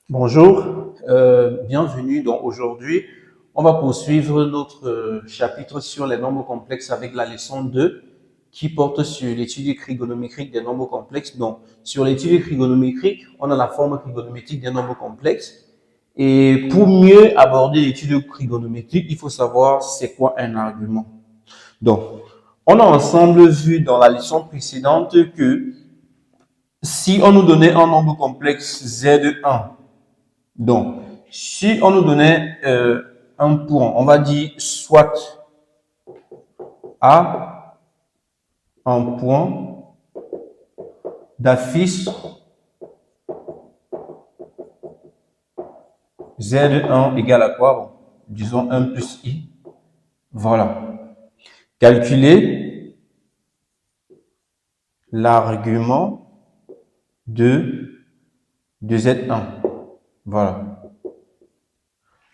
Bonjour, bienvenue. Donc aujourd'hui, on va poursuivre notre chapitre sur les nombres complexes avec la leçon 2 qui porte sur l'étude trigonométrique des nombres complexes. Donc sur l'étude trigonométrique, on a la forme trigonométrique des nombres complexes. Et pour mieux aborder l'étude trigonométrique, il faut savoir c'est quoi un argument. Donc, on a ensemble vu dans la leçon précédente que si on nous donnait un nombre complexe Z1, donc, si on nous donnait un point, on va dire soit A, un point d'affiche Z1 égale à quoi? Bon, disons 1 plus I. Voilà. Calculer l'argument de Z1. Voilà.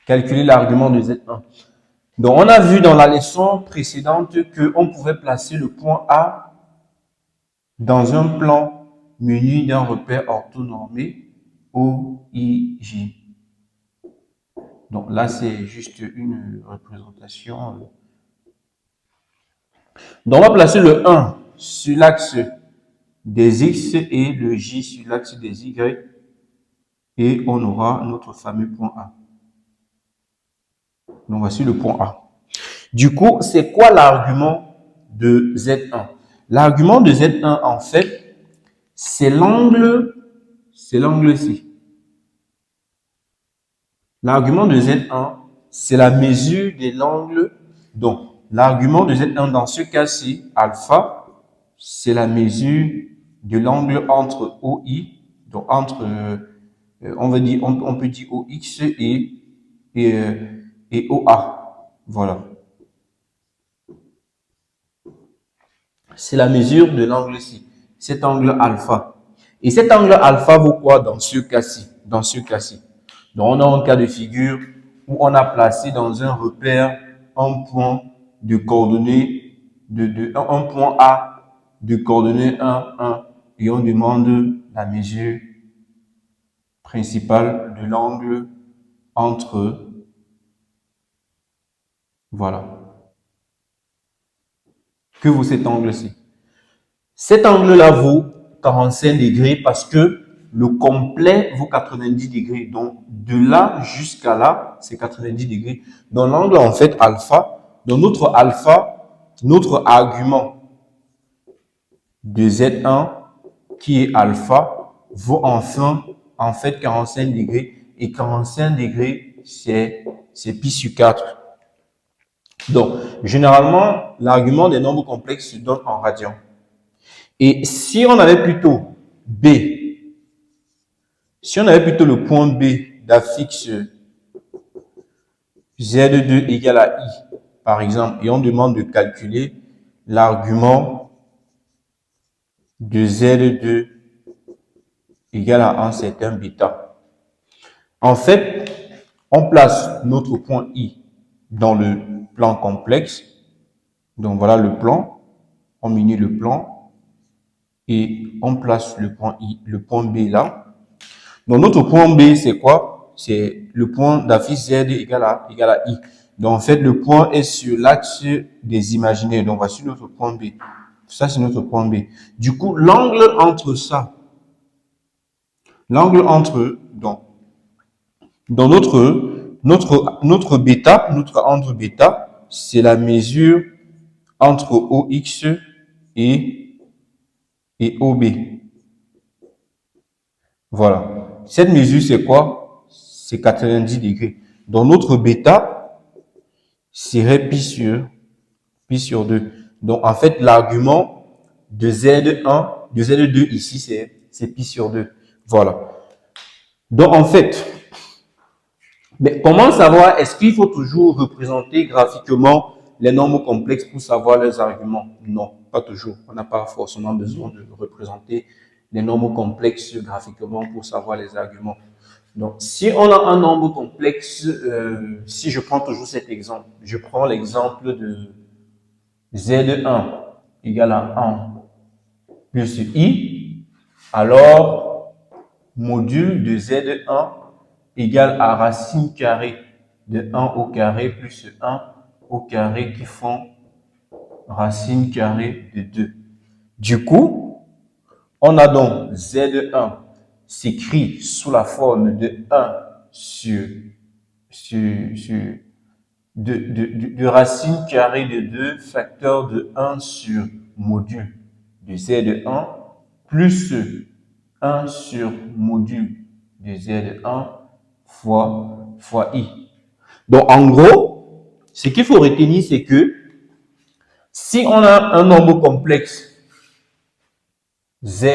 Calculer l'argument de Z1. Donc, on a vu dans la leçon précédente qu'on pouvait placer le point A dans un plan muni d'un repère orthonormé OIJ. Donc là, c'est juste une représentation. Donc, on va placer le 1 sur l'axe des X et le J sur l'axe des Y. Et on aura notre fameux point A. Donc, voici le point A. Du coup, c'est quoi l'argument de Z1? L'argument de Z1, en fait, c'est l'angle-ci. L'argument de Z1, c'est la mesure de l'angle. Donc, l'argument de Z1 dans ce cas-ci, alpha, c'est la mesure de l'angle entre OI, donc entre, on peut dire OX et OA. Voilà. C'est la mesure de l'angle-ci, cet angle alpha. Et cet angle alpha vaut quoi dans ce cas-ci? Dans ce cas-ci. Donc, on a un cas de figure où on a placé dans un repère un point de coordonnées, un point A de coordonnées 1, 1, et on demande la mesure principale de l'angle entre, voilà, que vaut cet angle-ci? Cet angle-là vaut 45 degrés parce que le complet vaut 90 degrés. Donc, de là jusqu'à là, c'est 90 degrés. Donc, l'angle, en fait, alpha. Donc, notre argument de Z1, qui est alpha, vaut enfin, en fait, 45 degrés. Et 45 degrés, c'est pi sur 4. Donc, généralement, l'argument des nombres complexes se donne en radians. Et si on avait plutôt B, si on avait plutôt le point B d'affixe Z2 égale à I, par exemple, et on demande de calculer l'argument de Z2 égale à un certain bêta. En fait, on place notre point I dans le plan complexe. Donc voilà le plan, on munit le plan et on place le point I, le point B là. Donc, notre point B, c'est quoi? C'est le point d'affiche Z égale à I. Donc, en fait, le point est sur l'axe des imaginaires. Donc, voici notre point B. Ça, c'est notre point B. Du coup, l'angle entre ça, l'angle entre, dans notre bêta, notre entre bêta, c'est la mesure entre OX et OB. Voilà. Cette mesure, c'est quoi? C'est 90 degrés. Donc, notre bêta serait pi sur 2. Donc, en fait, l'argument de Z1, de Z2 ici, c'est pi sur 2. Voilà. Donc, en fait, mais comment savoir, est-ce qu'il faut toujours représenter graphiquement les nombres complexes pour savoir leurs arguments? Non, pas toujours. On n'a pas forcément besoin de représenter les nombres complexes graphiquement pour savoir les arguments. Donc, si on a un nombre complexe, si je prends toujours cet exemple, je prends l'exemple de Z1 égale à 1 plus I, alors module de Z1 égale à racine carrée de 1 au carré plus 1 au carré qui font racine carrée de 2. Du coup, on a donc Z1 s'écrit sous la forme de 1 de racine carrée de 2 facteur de 1 sur module de Z1 plus 1 sur module de Z1 fois I. Donc, en gros, ce qu'il faut retenir, c'est que si on a un nombre complexe Z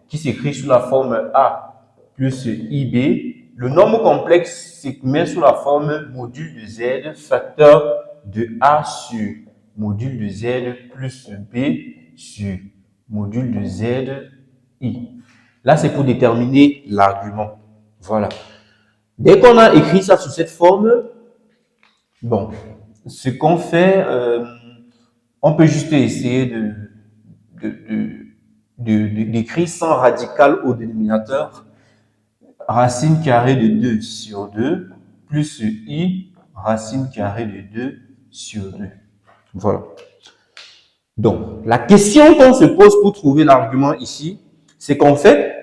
qui s'écrit sous la forme A plus IB, le nombre complexe se met sous la forme module de Z facteur de A sur module de Z plus B sur module de Z I. Là, c'est pour déterminer l'argument. Voilà. Dès qu'on a écrit ça sous cette forme, bon, ce qu'on fait, on peut juste essayer d'écrire sans radical au dénominateur, racine carrée de 2 sur 2 plus I racine carrée de 2 sur 2. Voilà. Donc, la question qu'on se pose pour trouver l'argument ici, c'est qu'en fait,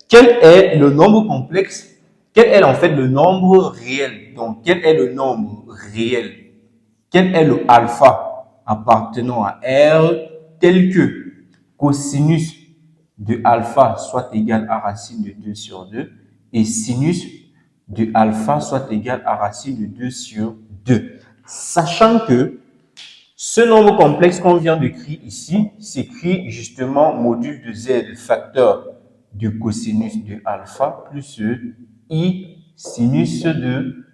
quel est le nombre complexe? Quel est en fait le nombre réel? Donc, quel est le nombre réel? Quel est le alpha appartenant à R tel que cosinus de alpha soit égal à racine de 2 sur 2 et sinus de alpha soit égal à racine de 2 sur 2. Sachant que ce nombre complexe qu'on vient d'écrire ici s'écrit justement module de Z facteur de cosinus de alpha plus I sinus de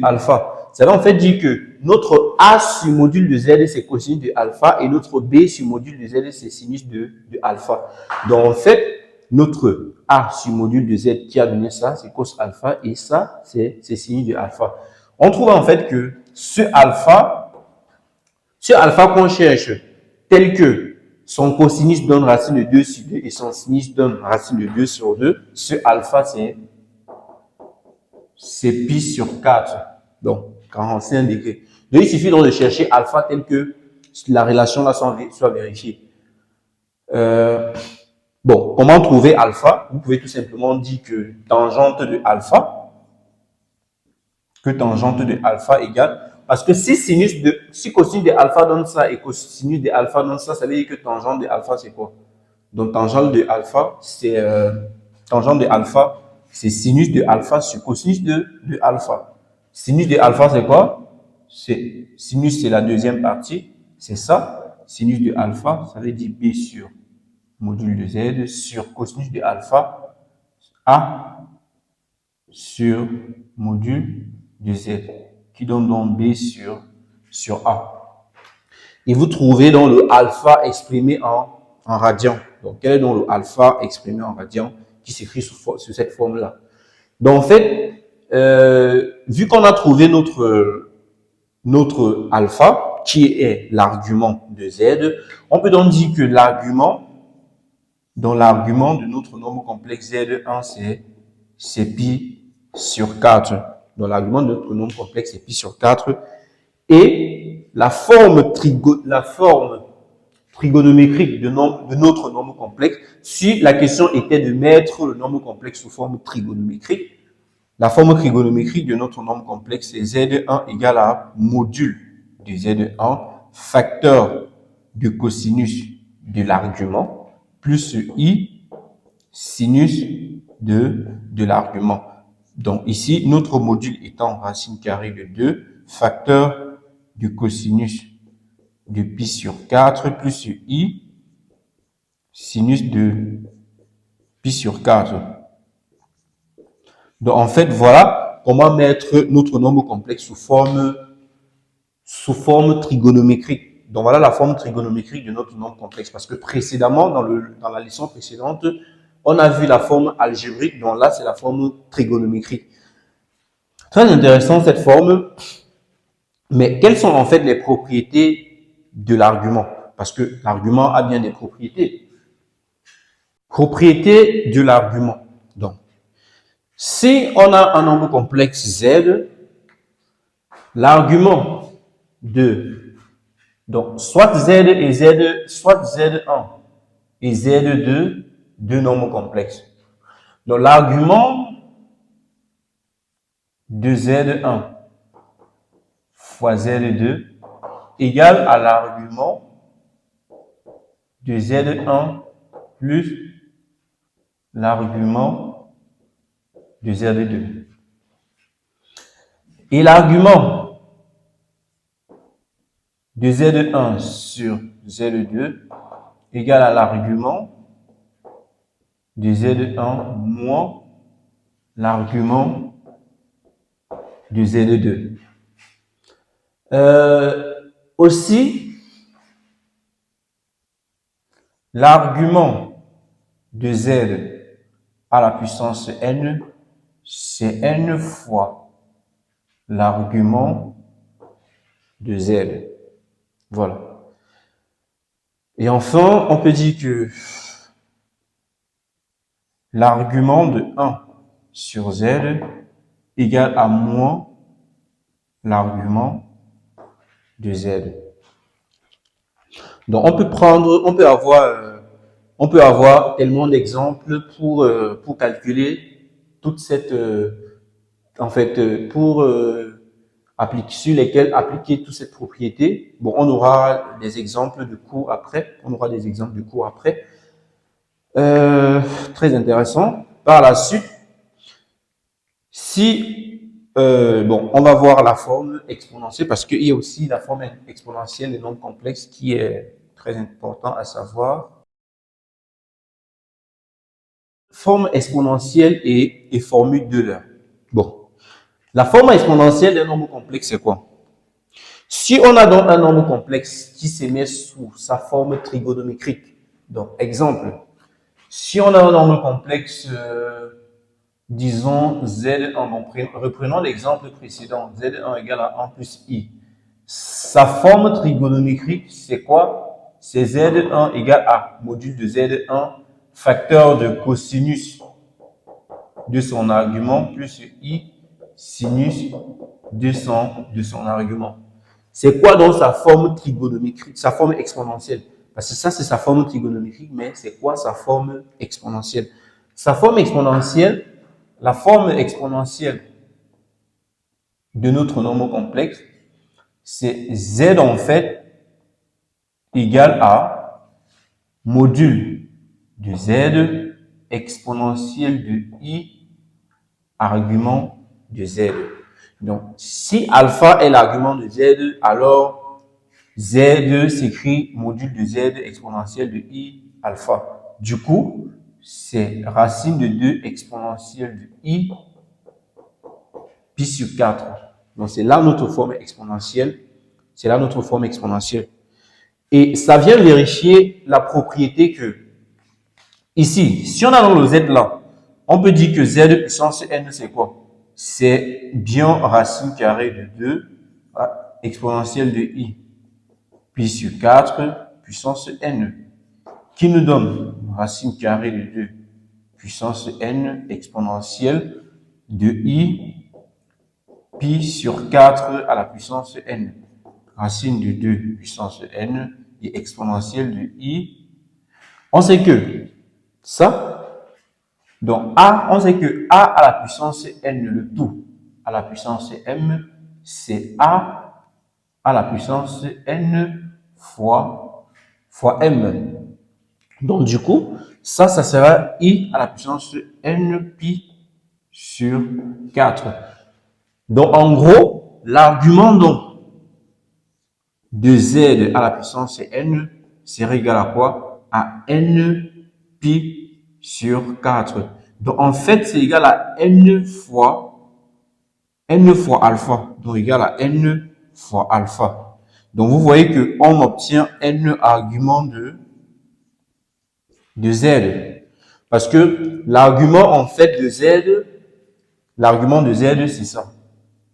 alpha. Ça veut en fait dire que notre A sur module de Z, c'est cosinus de alpha et notre B sur module de Z, c'est sinus de alpha. Donc, en fait, notre A sur module de Z qui a donné ça, c'est cos alpha et ça, c'est sinus de alpha. On trouve en fait que ce alpha qu'on cherche, tel que son cosinus donne racine de 2 sur 2 et son sinus donne racine de 2 sur 2, ce alpha, c'est pi sur 4. Donc, 45 degrés. Donc, il suffit donc de chercher alpha tel que la relation là soit vérifiée. Bon, comment trouver alpha? Vous pouvez tout simplement dire que tangente de alpha égale, parce que si cosinus de alpha donne ça et cosinus de alpha donne ça, ça veut dire que tangente de alpha c'est quoi? Donc, tangente de alpha, c'est sinus de alpha sur cosinus de alpha. Sinus de alpha, c'est quoi? Sinus, c'est la deuxième partie. C'est ça. Sinus de alpha, ça veut dire B sur module de Z sur cosinus de alpha A sur module de Z qui donne donc B sur A. Et vous trouvez donc le alpha exprimé en radian. Donc, quel est donc le alpha exprimé en radian qui s'écrit sous cette forme-là? Donc, en fait, vu qu'on a trouvé notre alpha, qui est l'argument de Z, on peut donc dire que l'argument de notre nombre complexe Z1, c'est pi sur 4. Donc, l'argument de notre nombre complexe, c'est pi sur 4. Et la forme trigonométrique de notre nombre complexe, si la question était de mettre le nombre complexe sous forme trigonométrique, la forme trigonométrique de notre nombre complexe, c'est Z1 égale à module de Z1 facteur de cosinus de l'argument plus I sinus de l'argument. Donc ici, notre module étant racine carrée de 2, facteur de cosinus de pi sur 4 plus I sinus de pi sur 4. Donc, en fait, voilà comment mettre notre nombre complexe sous forme trigonométrique. Donc, voilà la forme trigonométrique de notre nombre complexe. Parce que précédemment, dans la leçon précédente, on a vu la forme algébrique. Donc là, c'est la forme trigonométrique. Très intéressant cette forme. Mais quelles sont en fait les propriétés de l'argument? Parce que l'argument a bien des propriétés. Propriétés de l'argument. Donc, Si on a un nombre complexe Z, l'argument de, donc, soit Z et Z, soit Z1 et Z2, deux nombres complexes. Donc, l'argument de Z1 fois Z2 égale à l'argument de Z1 plus l'argument de Z2. Et l'argument de Z1 sur Z2 égale à l'argument de Z1 moins l'argument de Z2. Aussi, l'argument de Z à la puissance n, c'est n fois l'argument de Z. Voilà. Et enfin, on peut dire que l'argument de 1 sur Z égale à moins l'argument de Z. Donc, on peut avoir tellement d'exemples pour calculer toute cette, sur lesquels appliquer toute cette propriété. Bon, on aura des exemples de cours après. Très intéressant. Par la suite, on va voir la forme exponentielle parce qu'il y a aussi la forme exponentielle des nombres complexes qui est très important à savoir. Forme exponentielle et formule d'Euler. Bon, la forme exponentielle d'un nombre complexe, c'est quoi? Si on a donc un nombre complexe qui se met sous sa forme trigonométrique, donc exemple, si on a un nombre complexe, disons Z1, reprenons l'exemple précédent, Z1 égale à 1 plus I. Sa forme trigonométrique, c'est quoi? C'est Z1 égale à module de Z1, facteur de cosinus de son argument plus I sinus de son argument. C'est quoi donc sa forme trigonométrique, sa forme exponentielle? Parce que ça, c'est sa forme trigonométrique, mais c'est quoi sa forme exponentielle? Sa forme exponentielle, la forme exponentielle de notre nombre complexe, c'est Z en fait égale à module de Z exponentielle de I argument de Z. Donc, si alpha est l'argument de Z, alors Z s'écrit module de Z exponentielle de I alpha. Du coup, c'est racine de 2 exponentielle de I pi sur 4. Donc, c'est là notre forme exponentielle. Et ça vient vérifier la propriété que, ici, si on a dans le Z là, on peut dire que Z puissance n, c'est quoi? C'est bien racine carrée de 2 exponentielle de I pi sur 4 puissance n, qui nous donne racine carrée de 2 puissance n exponentielle de I pi sur 4 à la puissance n. Racine de 2 puissance n et exponentielle de I. On sait que ça, donc A, on sait que A à la puissance n, le tout à la puissance m, c'est A à la puissance n fois m. Donc du coup, ça sera I à la puissance n pi sur 4. Donc en gros, l'argument de Z à la puissance n serait égal à quoi? À n pi sur 4. Donc en fait, c'est égal à n fois alpha. Donc égal à n fois alpha. Donc vous voyez que on obtient n arguments de Z. Parce que l'argument en fait de Z, l'argument de Z, c'est ça.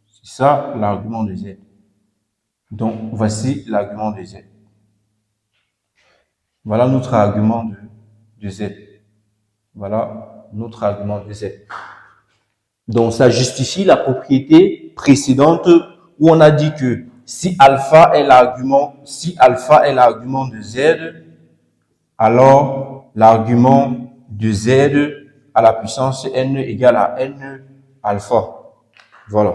C'est ça l'argument de Z. Donc voici l'argument de Z. Voilà notre argument de Z. Voilà notre argument de Z. Donc, ça justifie la propriété précédente où on a dit que si alpha est l'argument de Z, alors l'argument de Z à la puissance n égale à n alpha. Voilà.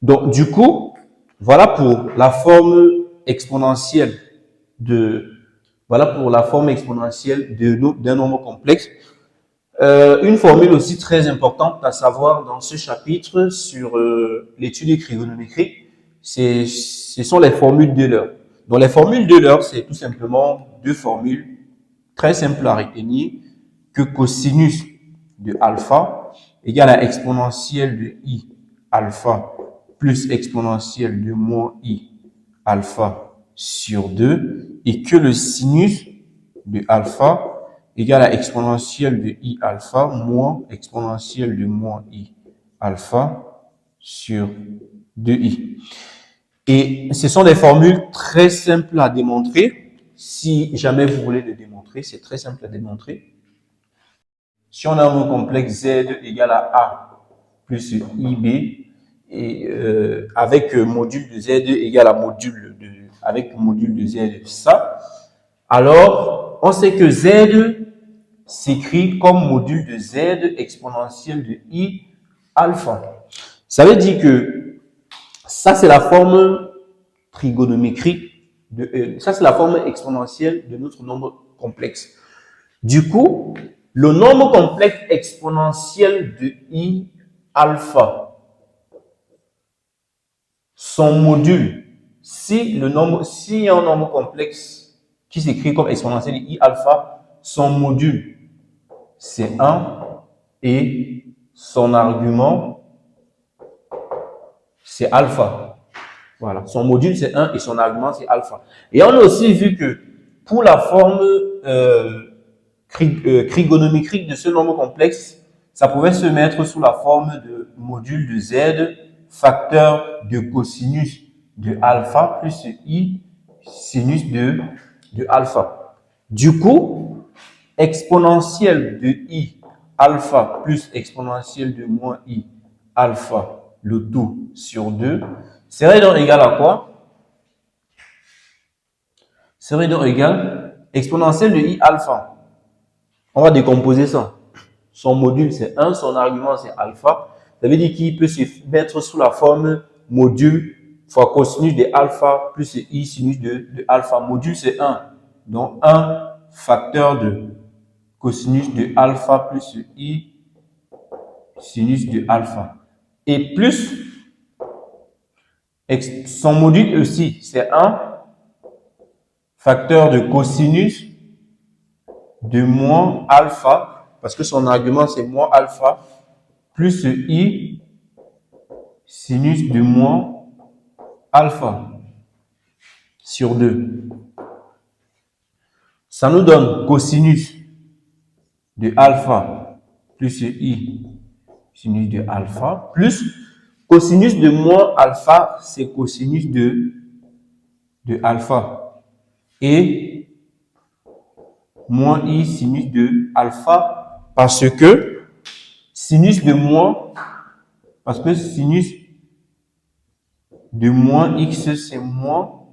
Donc, du coup, voilà pour la forme exponentielle d'un nombre complexe. Une formule aussi très importante à savoir dans ce chapitre sur l'étude trigonométrique, ce sont les formules d'Euler. Donc, les formules d'Euler, c'est tout simplement deux formules très simples à retenir que cosinus de alpha égale à exponentielle de i alpha plus exponentielle de moins i alpha sur 2 et que le sinus de alpha égale à exponentielle de i alpha moins exponentielle de moins i alpha sur 2i. Et ce sont des formules très simples à démontrer. Si jamais vous voulez le démontrer, c'est très simple à démontrer. Si on a un nombre complexe z égale à a plus ib, et avec module de z égale à module de z ça, alors on sait que z s'écrit comme module de z exponentielle de i alpha. Ça veut dire que ça c'est la forme trigonométrique, ça c'est la forme exponentielle de notre nombre complexe. Du coup, le nombre complexe exponentiel de i alpha, son module, si y a un nombre complexe qui s'écrit comme exponentiel de i alpha, son module c'est 1 et son argument c'est alpha. Voilà, son module c'est 1 et son argument c'est alpha. Et on a aussi vu que pour la forme trigonométrique de ce nombre complexe, ça pouvait se mettre sous la forme de module de z facteur de cosinus de alpha plus i sinus de alpha. Du coup, exponentielle de i alpha plus exponentielle de moins i alpha, le tout sur 2, serait donc égal à quoi? Serait donc égal exponentielle de i alpha. On va décomposer ça. Son module c'est 1, son argument c'est alpha. Ça veut dire qu'il peut se mettre sous la forme module fois cosinus de alpha plus i sinus de alpha. Module c'est 1. Donc 1 facteur de cosinus de alpha plus i sinus de alpha. Et plus son module aussi c'est 1 facteur de cosinus de moins alpha, parce que son argument c'est moins alpha, plus i sinus de moins alpha sur 2. Ça nous donne cosinus de alpha plus i sinus de alpha, plus cosinus de moins alpha, c'est cosinus de alpha, et moins i sinus de alpha, parce que sinus de moins x, c'est moins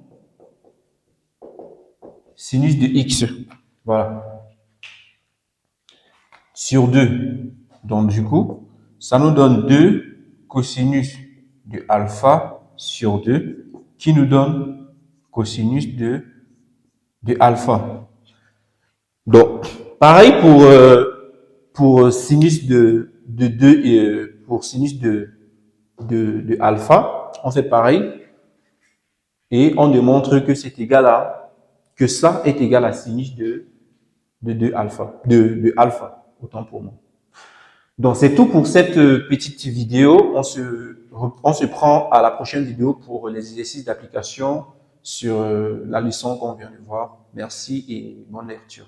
sinus de x. Voilà. Sur 2. Donc, du coup, ça nous donne 2 cosinus de alpha sur 2, qui nous donne cosinus de alpha. Donc, pareil pour sinus de 2 et pour sinus de alpha, on fait pareil et on démontre que c'est égal à, que ça est égal à sinus de alpha, de alpha, autant pour moi. Donc, c'est tout pour cette petite vidéo. On se prend à la prochaine vidéo pour les exercices d'application sur la leçon qu'on vient de voir. Merci et bonne lecture.